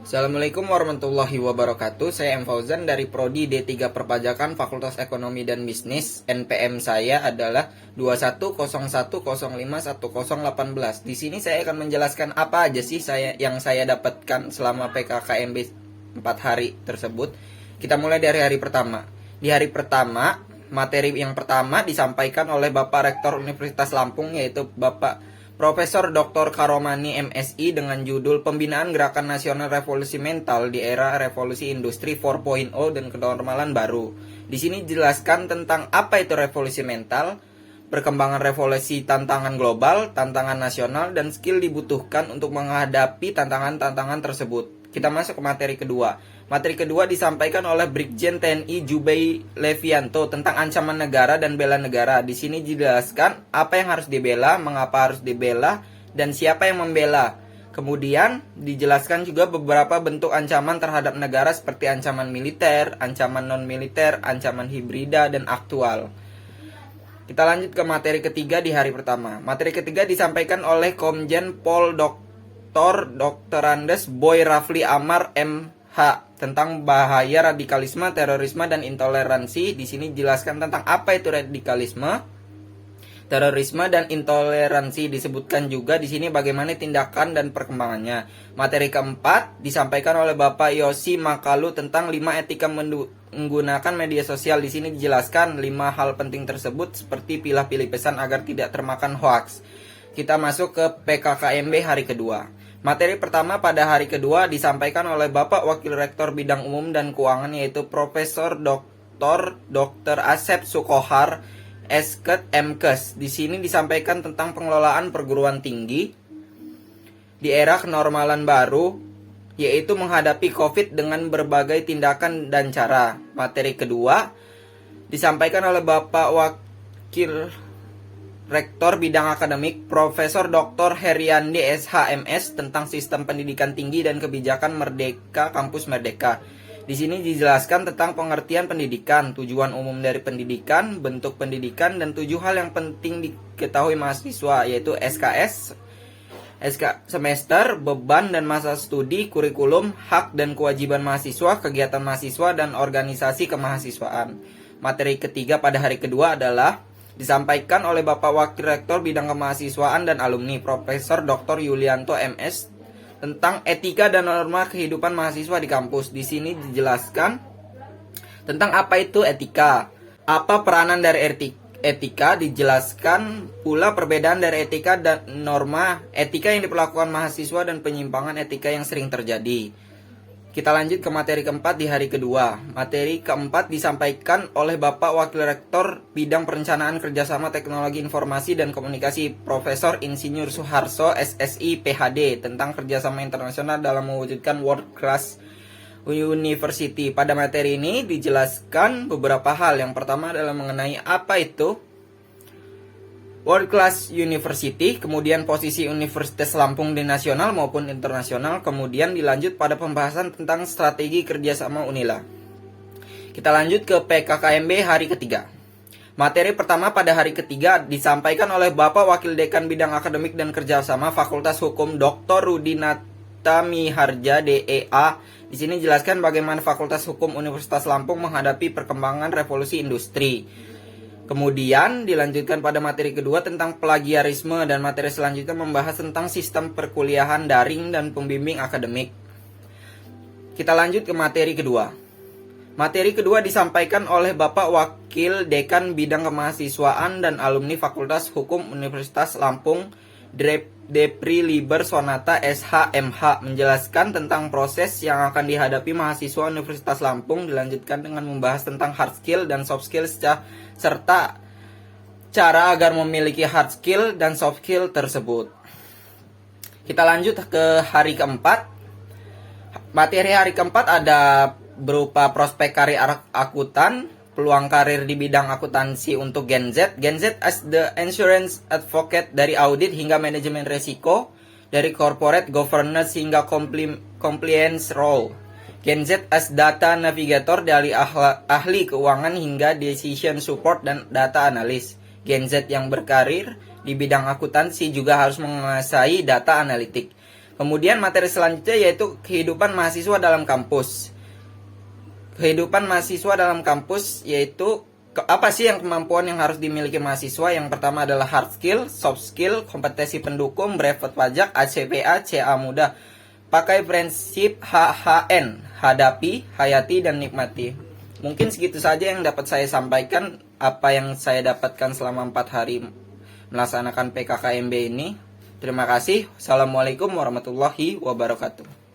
Assalamualaikum warahmatullahi wabarakatuh. Saya M. Fauzan dari Prodi D3 Perpajakan Fakultas Ekonomi dan Bisnis. NPM saya adalah 2101051018. Di sini saya akan menjelaskan apa aja sih yang saya dapatkan selama PKKMB 4 hari tersebut. Kita mulai dari hari pertama. Di hari pertama, materi yang pertama disampaikan oleh Bapak Rektor Universitas Lampung, yaitu Bapak Profesor Dr. Karomani MSI, dengan judul Pembinaan Gerakan Nasional Revolusi Mental di Era Revolusi Industri 4.0 dan Kenormalan Baru. Di sini dijelaskan tentang apa itu revolusi mental, perkembangan revolusi, tantangan global, tantangan nasional, dan skill dibutuhkan untuk menghadapi tantangan-tantangan tersebut. Kita masuk ke materi kedua. Materi kedua disampaikan oleh Brigjen TNI Jubei Levianto tentang ancaman negara dan bela negara. Di sini dijelaskan apa yang harus dibela, mengapa harus dibela, dan siapa yang membela. Kemudian dijelaskan juga beberapa bentuk ancaman terhadap negara seperti ancaman militer, ancaman non-militer, ancaman hibrida, dan aktual. Kita lanjut ke materi ketiga di hari pertama. Materi ketiga disampaikan oleh Komjen Pol Dr. Andes Boy Rafli Amar MH tentang bahaya radikalisme, terorisme, dan intoleransi. Di sini dijelaskan tentang apa itu radikalisme, terorisme, dan intoleransi. Disebutkan juga di sini bagaimana tindakan dan perkembangannya. Materi keempat disampaikan oleh Bapak Yosi Makalu tentang 5 etika menggunakan media sosial. Di sini dijelaskan 5 hal penting tersebut seperti pilih-pilih pesan agar tidak termakan hoaks. Kita masuk ke PKKMB hari kedua. Materi pertama pada hari kedua disampaikan oleh Bapak Wakil Rektor Bidang Umum dan Keuangan, yaitu Profesor Dr. Asep Sukohar, Esket MKes. Di sini disampaikan tentang pengelolaan perguruan tinggi di era kenormalan baru, yaitu menghadapi COVID dengan berbagai tindakan dan cara. Materi kedua disampaikan oleh Bapak Wakil Rektor Bidang Akademik Profesor Dr. Heriandi SHMS tentang sistem pendidikan tinggi dan kebijakan Merdeka Kampus Merdeka. Di sini dijelaskan tentang pengertian pendidikan, tujuan umum dari pendidikan, bentuk pendidikan, dan 7 hal yang penting diketahui mahasiswa, yaitu SKS, semester, beban dan masa studi, kurikulum, hak dan kewajiban mahasiswa, kegiatan mahasiswa, dan organisasi kemahasiswaan. Materi ketiga pada hari kedua adalah disampaikan oleh Bapak Wakil Rektor Bidang Kemahasiswaan dan Alumni Profesor Dr. Yulianto MS tentang etika dan norma kehidupan mahasiswa di kampus. Di sini dijelaskan tentang apa itu etika, apa peranan dari etika, dijelaskan pula perbedaan dari etika dan norma etika yang diperlakukan mahasiswa dan penyimpangan etika yang sering terjadi. Kita lanjut ke materi keempat di hari kedua. Materi keempat disampaikan oleh Bapak Wakil Rektor Bidang Perencanaan Kerjasama Teknologi Informasi dan Komunikasi Profesor Insinyur Suharso SSI PhD tentang kerjasama internasional dalam mewujudkan World Class University. Pada materi ini dijelaskan beberapa hal. Yang pertama adalah mengenai apa itu World Class University, kemudian posisi Universitas Lampung di nasional maupun internasional, kemudian dilanjut pada pembahasan tentang strategi kerjasama Unila. Kita lanjut ke PKKMB hari ketiga. Materi pertama pada hari ketiga disampaikan oleh Bapak Wakil Dekan Bidang Akademik dan Kerjasama Fakultas Hukum Dr. Rudinata Miharja DEA. Di sini jelaskan bagaimana Fakultas Hukum Universitas Lampung menghadapi perkembangan revolusi industri. Kemudian dilanjutkan pada materi kedua tentang plagiarisme, dan materi selanjutnya membahas tentang sistem perkuliahan daring dan pembimbing akademik. Kita lanjut ke materi kedua. Materi kedua disampaikan oleh Bapak Wakil Dekan Bidang Kemahasiswaan dan Alumni Fakultas Hukum Universitas Lampung, Depri Liber Sonata SHMH, menjelaskan tentang proses yang akan dihadapi mahasiswa Universitas Lampung. Dilanjutkan dengan membahas tentang hard skill dan soft skill serta cara agar memiliki hard skill dan soft skill tersebut. Kita lanjut ke hari keempat. Materi hari keempat ada berupa prospek karir akuntan, peluang karir di bidang akuntansi untuk Gen Z as the insurance advocate, dari audit hingga manajemen resiko, dari corporate governance hingga compliance role, Gen Z as data navigator, dari ahli keuangan hingga decision support dan data analis. Gen Z yang berkarir di bidang akuntansi juga harus menguasai data analitik. Kemudian materi selanjutnya yaitu kehidupan mahasiswa dalam kampus. Kehidupan mahasiswa dalam kampus yaitu apa sih yang kemampuan yang harus dimiliki mahasiswa? Yang pertama adalah hard skill, soft skill, kompetensi pendukung, brevet pajak, ACPA, CA mudah. Pakai prinsip HHN, hadapi, hayati, dan nikmati. Mungkin segitu saja yang dapat saya sampaikan, apa yang saya dapatkan selama 4 hari melaksanakan PKKMB ini. Terima kasih. Assalamualaikum warahmatullahi wabarakatuh.